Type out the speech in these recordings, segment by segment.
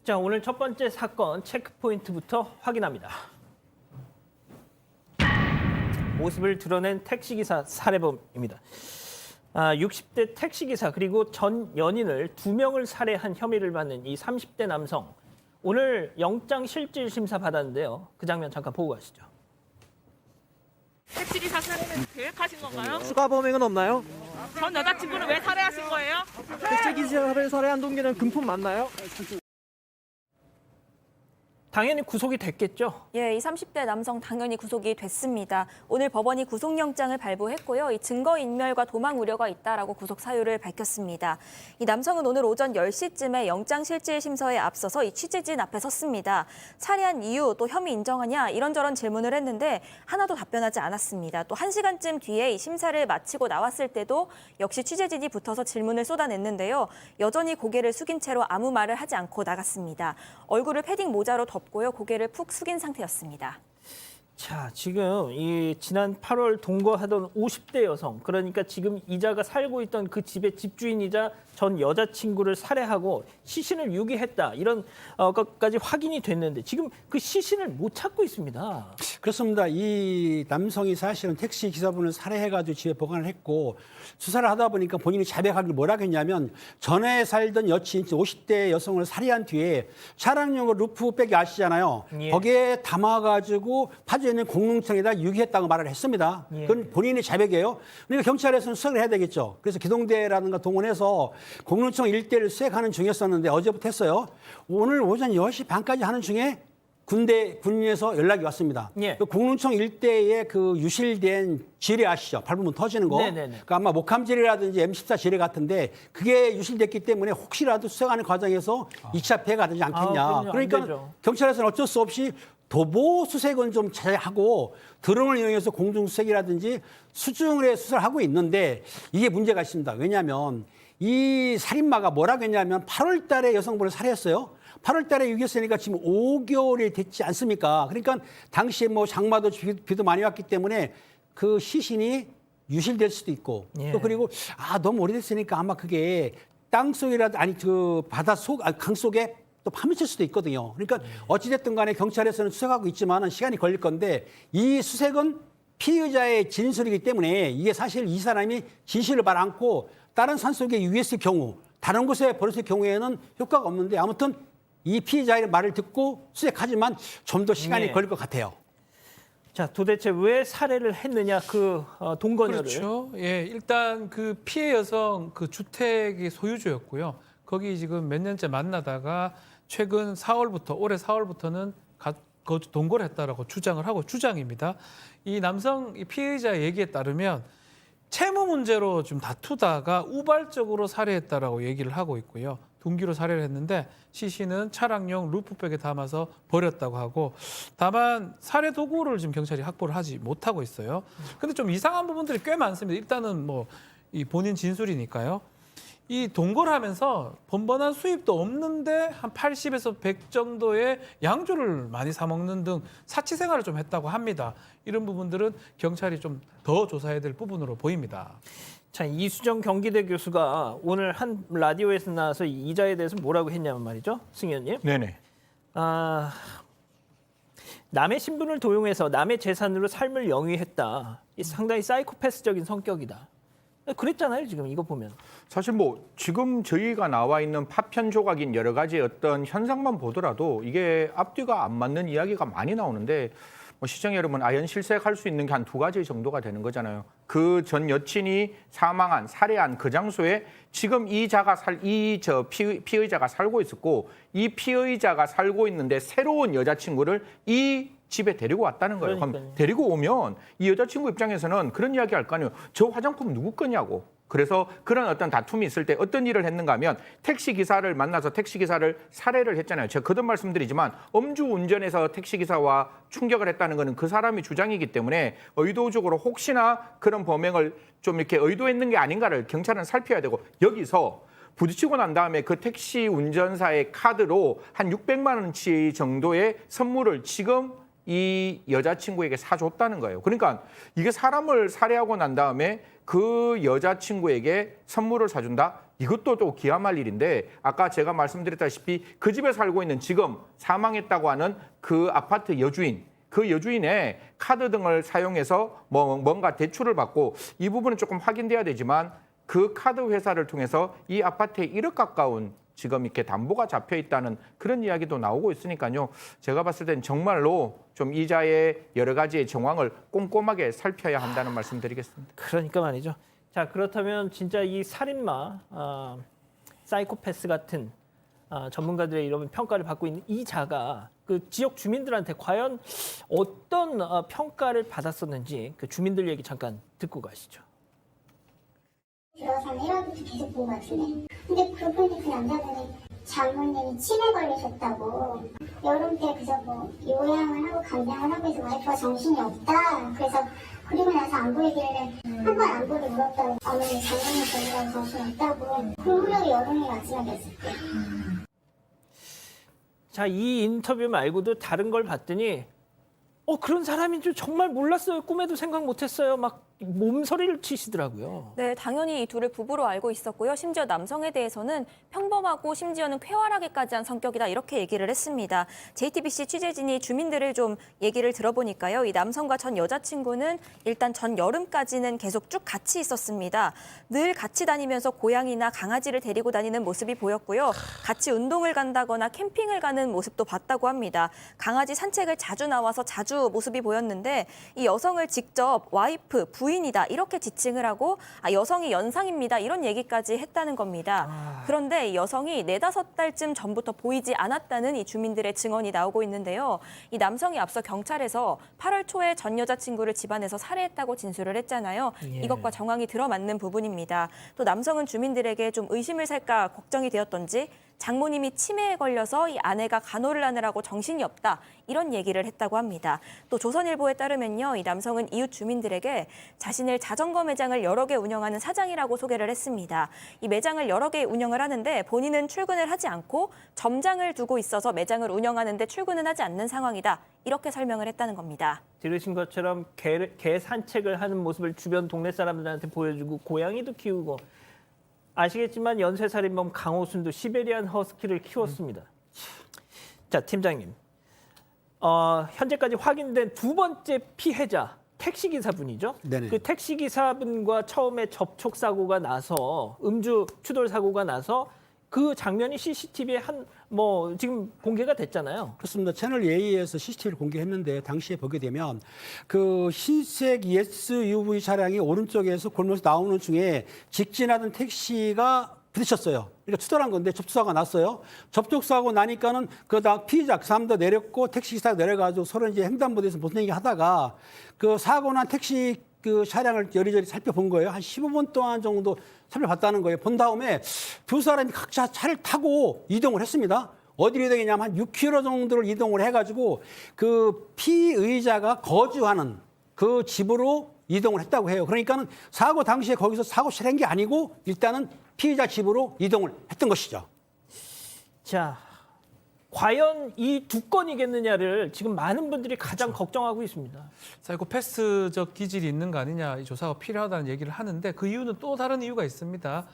자, 오늘 첫 번째 사건 체크포인트부터 확인합니다. 모습을 드러낸 택시기사 살해범입니다. 60대 택시기사 그리고 전 연인을 2명을 살해한 혐의를 받는 이 30대 남성. 오늘 영장 실질 심사 받았는데요. 그 장면 잠깐 보고 가시죠. 택시기사 살해는 계획하신 건가요? 추가 범행은 없나요? 전 여자친구를 왜 살해하신 거예요? 택시기사를 살해한 동기는 금품 맞나요? 당연히 구속이 됐겠죠. 예, 이 30대 남성 당연히 구속이 됐습니다. 오늘 법원이 구속영장을 발부했고요. 이 증거인멸과 도망 우려가 있다라고 구속 사유를 밝혔습니다. 이 남성은 오늘 오전 10시쯤에 영장실질심사에 앞서서 이 취재진 앞에 섰습니다. 살해한 이유 또 혐의 인정하냐 이런저런 질문을 했는데 하나도 답변하지 않았습니다. 또 1시간쯤 뒤에 이 심사를 마치고 나왔을 때도 역시 취재진이 붙어서 질문을 쏟아냈는데요. 여전히 고개를 숙인 채로 아무 말을 하지 않고 나갔습니다. 얼굴을 패딩 모자로 덮고요. 고개를 푹 숙인 상태였습니다. 자, 지금 이 지난 8월 동거하던 50대 여성, 그러니까 지금 이자가 살고 있던 그 집의 집주인이자 전 여자친구를 살해하고 시신을 유기했다. 이런 것까지 확인이 됐는데 지금 그 시신을 못 찾고 있습니다. 그렇습니다. 이 남성이 사실은 택시 기사분을 살해해가지고 집에 보관을 했고 수사를 하다 보니까 본인이 자백하기를 뭐라고 했냐면 전에 살던 여친 50대 여성을 살해한 뒤에 차량용으로 루프백이 아시잖아요. 예. 거기에 담아가지고 파주에 있는 공릉청에다 유기했다고 말을 했습니다. 예. 그건 본인의 자백이에요. 그러니까 경찰에서는 수색을 해야 되겠죠. 그래서 기동대라든가 동원해서 공릉청 일대를 수색하는 중이었었는데 어제부터 했어요. 오늘 오전 10시 반까지 하는 중에 군에서 연락이 왔습니다. 예. 그 공릉청 일대에 그 유실된 지뢰 아시죠? 밟으면 터지는 거. 네네네. 그러니까 아마 목함 지뢰라든지 M14 지뢰 같은데 그게 유실됐기 때문에 혹시라도 수색하는 과정에서 2차 피해가 되지 않겠냐. 그럼요. 안 그러니까 되죠. 경찰에서는 어쩔 수 없이 도보 수색은 좀 자제하고 드론을 이용해서 공중 수색이라든지 수중을 해 수사를 하고 있는데 이게 문제가 있습니다. 왜냐하면 이 살인마가 뭐라고 했냐면 8월 달에 여성분을 살해했어요. 8월 달에 유기했으니까 지금 5개월이 됐지 않습니까? 그러니까 당시에 뭐 장마도 비도 많이 왔기 때문에 그 시신이 유실될 수도 있고 예. 또 그리고 너무 오래됐으니까 아마 그게 땅 속이라도 아니 그 바다 속 강 속에 또 파묻힐 수도 있거든요. 그러니까 어찌됐든 간에 경찰에서는 수색하고 있지만 시간이 걸릴 건데 이 수색은 피의자의 진술이기 때문에 이게 사실 이 사람이 진실을 말 않고 다른 산속에 유기했을 경우 다른 곳에 버렸을 경우에는 효과가 없는데 아무튼 이 피의자의 말을 듣고 수색하지만 좀 더 시간이 네. 걸릴 것 같아요. 자, 도대체 왜 살해를 했느냐 그 동거녀를. 그렇죠. 예, 일단 그 피해 여성 그 주택의 소유주였고요. 거기 지금 몇 년째 만나다가 최근 4월부터 올해 4월부터는 거주 동거를 했다라고 주장을 하고 주장입니다. 이 남성 이 피해자 얘기에 따르면 채무 문제로 좀 다투다가 우발적으로 살해했다라고 얘기를 하고 있고요. 동기로 살해를 했는데 시신은 차량용 루프백에 담아서 버렸다고 하고 다만 살해 도구를 지금 경찰이 확보를 하지 못하고 있어요. 근데 좀 이상한 부분들이 꽤 많습니다. 일단은 뭐 이 본인 진술이니까요. 이 동거를 하면서 번번한 수입도 없는데 한 80에서 100 정도의 양주를 많이 사 먹는 등 사치 생활을 좀 했다고 합니다. 이런 부분들은 경찰이 좀 더 조사해야 될 부분으로 보입니다. 자, 이수정 경기대 교수가 오늘 한 라디오에서 나와서 이 이자에 대해서 뭐라고 했냐면 말이죠, 승현님. 네네. 남의 신분을 도용해서 남의 재산으로 삶을 영위했다. 이 상당히 사이코패스적인 성격이다. 그랬잖아요, 지금 이거 보면. 사실 뭐 지금 저희가 나와 있는 파편 조각인 여러 가지 어떤 현상만 보더라도 이게 앞뒤가 안 맞는 이야기가 많이 나오는데 뭐 시청자 여러분 아연실색할 수 있는 게 한 2가지 정도가 되는 거잖아요. 그 전 여친이 사망한 살해한 그 장소에 지금 피의자가 살고 있었고 이 피의자가 살고 있는데 새로운 여자친구를 이 집에 데리고 왔다는 거예요. 그럼 그러니까요. 데리고 오면 이 여자친구 입장에서는 그런 이야기 할 거 아니에요. 저 화장품 누구 거냐고. 그래서 그런 어떤 다툼이 있을 때 어떤 일을 했는가 하면 택시기사를 만나서 택시기사를 살해를 했잖아요. 제가 거듭 말씀드리지만 음주운전해서 택시기사와 충격을 했다는 것은 그 사람이 주장이기 때문에 의도적으로 혹시나 그런 범행을 좀 이렇게 의도했는 게 아닌가를 경찰은 살펴야 되고 여기서 부딪히고 난 다음에 그 택시 운전사의 카드로 한 600만 원치 정도의 선물을 지금 이 여자친구에게 사줬다는 거예요. 그러니까 이게 사람을 살해하고 난 다음에 그 여자친구에게 선물을 사준다? 이것도 또 기함할 일인데 아까 제가 말씀드렸다시피 그 집에 살고 있는 지금 사망했다고 하는 그 아파트 여주인, 그 여주인의 카드 등을 사용해서 뭔가 대출을 받고 이 부분은 조금 확인돼야 되지만 그 카드 회사를 통해서 이 아파트에 1억 가까운 지금 이렇게 담보가 잡혀 있다는 그런 이야기도 나오고 있으니까요. 제가 봤을 땐 정말로 좀 이자의 여러 가지의 정황을 꼼꼼하게 살펴야 한다는 말씀드리겠습니다. 그러니까 말이죠. 자, 그렇다면 진짜 이 살인마, 사이코패스 같은 전문가들의 이런 평가를 받고 있는 이 자가 그 지역 주민들한테 과연 어떤 평가를 받았었는지 그 주민들 얘기 잠깐 듣고 가시죠. 들어서 1월부터 계속 본 것 같은데. 근데 그분이 그 남자분이 장모님이 치매 걸리셨다고 여름 때 그저 뭐 요양을 하고 간병을 하고 해서 와이프가 정신이 없다. 그래서 그리고 나서 안 보이길래 한 번 안부를 물었다고 어머니 장모님 걸리라고 정신이 없다고 그 후로 여름이 마지막이었을 거예요. 자, 이 인터뷰 말고도 다른 걸 봤더니 그런 사람인 줄 정말 몰랐어요. 꿈에도 생각 못했어요. 막 몸서리를 치시더라고요. 네, 당연히 이 둘을 부부로 알고 있었고요. 심지어 남성에 대해서는 평범하고 심지어는 쾌활하게까지 한 성격이다 이렇게 얘기를 했습니다. JTBC 취재진이 주민들을 좀 얘기를 들어보니까요. 이 남성과 전 여자친구는 일단 전 여름까지는 계속 쭉 같이 있었습니다. 늘 같이 다니면서 고양이나 강아지를 데리고 다니는 모습이 보였고요. 같이 운동을 간다거나 캠핑을 가는 모습도 봤다고 합니다. 강아지 산책을 자주 나와서 자주 모습이 보였는데 이 여성을 직접 와이프, 부인이다 이렇게 지칭을 하고 여성이 연상입니다 이런 얘기까지 했다는 겁니다. 그런데 이 여성이 4-5달쯤 전부터 보이지 않았다는 이 주민들의 증언이 나오고 있는데요. 이 남성이 앞서 경찰에서 8월 초에 전 여자친구를 집안에서 살해했다고 진술을 했잖아요. 이것과 정황이 들어맞는 부분입니다. 또 남성은 주민들에게 좀 의심을 살까 걱정이 되었던지 장모님이 치매에 걸려서 이 아내가 간호를 하느라고 정신이 없다 이런 얘기를 했다고 합니다. 또 조선일보에 따르면요, 이 남성은 이웃 주민들에게 자신을 자전거 매장을 여러 개 운영하는 사장이라고 소개를 했습니다. 이 매장을 여러 개 운영을 하는데 본인은 출근을 하지 않고 점장을 두고 있어서 매장을 운영하는데 출근은 하지 않는 상황이다 이렇게 설명을 했다는 겁니다. 들으신 것처럼 개 산책을 하는 모습을 주변 동네 사람들한테 보여주고 고양이도 키우고 아시겠지만 연쇄살인범 강호순도 시베리안 허스키를 키웠습니다. 자, 팀장님. 현재까지 확인된 두 번째 피해자 택시기사분이죠. 네네. 그 택시기사분과 처음에 접촉 사고가 나서 음주 추돌 사고가 나서 그 장면이 CCTV에 지금 공개가 됐잖아요. 그렇습니다. 채널 A에서 CCTV를 공개했는데 당시에 보게 되면 그 흰색 SUV 차량이 오른쪽에서 골목에서 나오는 중에 직진하던 택시가 부딪혔어요. 그러니까 추돌한 건데 접촉사고가 났어요. 접촉사고 나니까는 그다음 피해자 그 사람도 내렸고 택시기사가 내려가지고 서로 이제 횡단보도에서 무슨 얘기 하다가 그 사고 난 택시 그 차량을 여리저리 살펴본 거예요. 한 15분 동안 정도 살펴봤다는 거예요. 본 다음에 두 사람이 각자 차를 타고 이동을 했습니다. 어디로 이동했냐면 한 6km 정도를 이동을 해가지고 그 피의자가 거주하는 그 집으로 이동을 했다고 해요. 그러니까는 사고 당시에 거기서 사고 실한 게 아니고 일단은 피의자 집으로 이동을 했던 것이죠. 자, 과연 이 두 건이겠느냐를 지금 많은 분들이 가장 걱정하고 있습니다. 사이코패스적 기질이 있는 거 아니냐, 이 조사가 필요하다는 얘기를 하는데 그 이유는 또 다른 이유가 있습니다.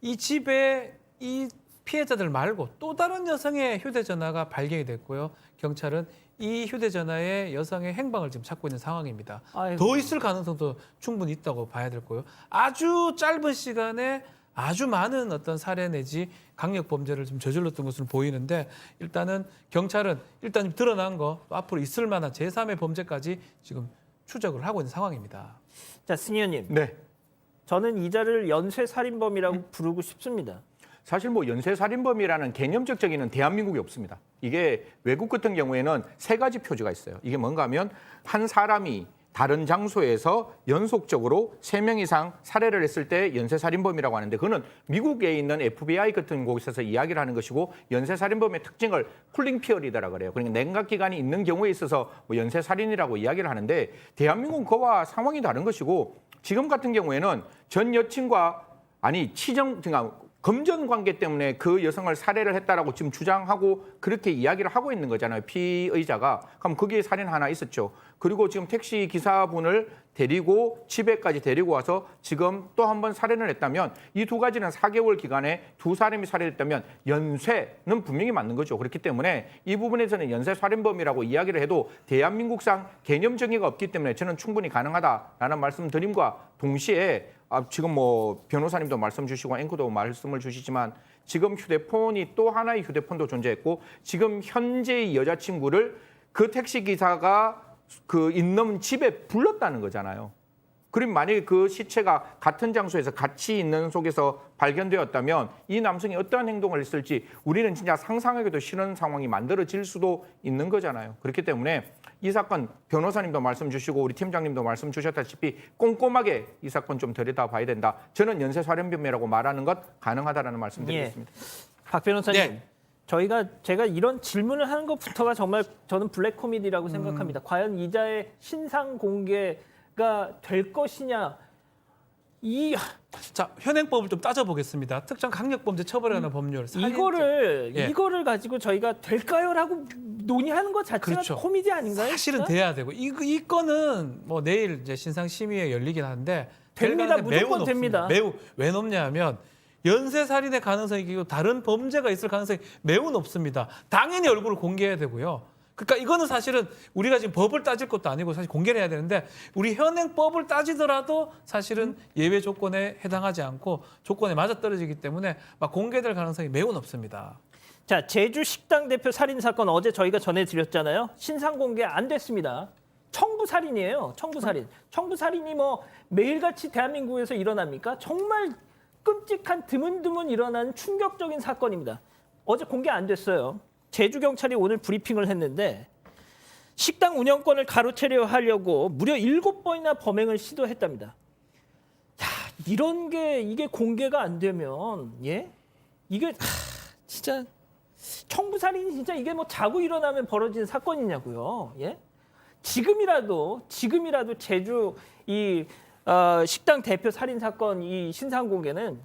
이 집에 이 피해자들 말고 또 다른 여성의 휴대전화가 발견이 됐고요. 경찰은 이 휴대전화에 여성의 행방을 지금 찾고 있는 상황입니다. 아이고. 더 있을 가능성도 충분히 있다고 봐야 될 거고요. 아주 짧은 시간에 아주 많은 어떤 살해 내지 강력 범죄를 좀 저질렀던 것으로 보이는데 일단은 경찰은 일단 드러난 거 또 앞으로 있을 만한 제3의 범죄까지 지금 추적을 하고 있는 상황입니다. 자, 승희 의원님. 네. 저는 이자를 연쇄살인범이라고 부르고 싶습니다. 사실 뭐 연쇄살인범이라는 개념적 정의는 대한민국에 없습니다. 이게 외국 같은 경우에는 3가지 표지가 있어요. 이게 뭔가 하면 한 사람이 다른 장소에서 연속적으로 3명 이상 살해를 했을 때 연쇄살인범이라고 하는데 그거는 미국에 있는 FBI 같은 곳에서 이야기를 하는 것이고 연쇄살인범의 특징을 쿨링 피어리드라고 그래요. 그러니까 냉각기간이 있는 경우에 있어서 뭐 연쇄살인이라고 이야기를 하는데 대한민국은 그와 상황이 다른 것이고 지금 같은 경우에는 전 여친과 금전 관계 때문에 그 여성을 살해를 했다라고 지금 주장하고 그렇게 이야기를 하고 있는 거잖아요. 피의자가. 그럼 거기에 살인 하나 있었죠. 그리고 지금 택시 기사분을 데리고 집에까지 데리고 와서 지금 또 한 번 살인을 했다면 이 두 가지는 4개월 기간에 두 사람이 살해했다면 연쇄는 분명히 맞는 거죠. 그렇기 때문에 이 부분에서는 연쇄 살인범이라고 이야기를 해도 대한민국상 개념 정의가 없기 때문에 저는 충분히 가능하다라는 말씀드림과 동시에 지금 뭐 변호사님도 말씀 주시고 앵커도 말씀을 주시지만 지금 휴대폰이 또 하나의 휴대폰도 존재했고 지금 현재의 여자친구를 그 택시기사가 그 있는 집에 불렀다는 거잖아요. 그럼 만약에 그 시체가 같은 장소에서 같이 있는 속에서 발견되었다면 이 남성이 어떠한 행동을 했을지 우리는 진짜 상상하기도 싫은 상황이 만들어질 수도 있는 거잖아요. 그렇기 때문에 이 사건 변호사님도 말씀 주시고 우리 팀장님도 말씀 주셨다시피 꼼꼼하게 이 사건 좀 들여다봐야 된다. 저는 연쇄살인범이라고 말하는 것 가능하다라는 말씀 드리겠습니다. 박 변호사님. 네. 제가 이런 질문을 하는 것부터가 정말 저는 블랙 코미디라고 생각합니다. 과연 이자의 신상 공개가 될 것이냐. 자, 현행법을 좀 따져보겠습니다. 특정 강력범죄 처벌하는 법률. 이거를 가지고 저희가 될까요라고 논의하는 것 자체가 그렇죠. 코미디 아닌가요? 사실은 진짜? 돼야 되고 이 건은 뭐 내일 이제 신상 심의회 열리긴 하는데 됩니다. 될 가능성이 무조건 됩니다. 매우 왜 높냐면 연쇄 살인의 가능성이 있고 다른 범죄가 있을 가능성이 매우 높습니다. 당연히 얼굴을 공개해야 되고요. 그러니까 이거는 사실은 우리가 지금 법을 따질 것도 아니고 사실 공개를 해야 되는데 우리 현행법을 따지더라도 사실은 예외 조건에 해당하지 않고 조건에 맞아떨어지기 때문에 막 공개될 가능성이 매우 높습니다. 자, 제주 식당 대표 살인 사건 어제 저희가 전해드렸잖아요. 신상 공개 안 됐습니다. 청부 살인이에요. 청부 살인. 청부 살인이 뭐 매일같이 대한민국에서 일어납니까? 정말 끔찍한 드문드문 일어나는 충격적인 사건입니다. 어제 공개 안 됐어요. 제주경찰이 오늘 브리핑을 했는데 식당 운영권을 가로채려 하려고 무려 7번이나 범행을 시도했답니다. 야, 이런 게 이게 공개가 안 되면 이게 진짜 청부살인이 진짜 이게 뭐 자고 일어나면 벌어지는 사건이냐고요. 지금이라도 제주 이 식당 대표 살인 사건 이 신상 공개는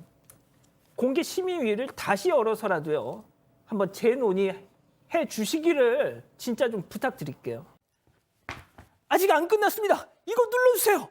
공개 심의위를 다시 열어서라도요. 한번 재논의해 주시기를 진짜 좀 부탁드릴게요. 아직 안 끝났습니다. 이거 눌러주세요.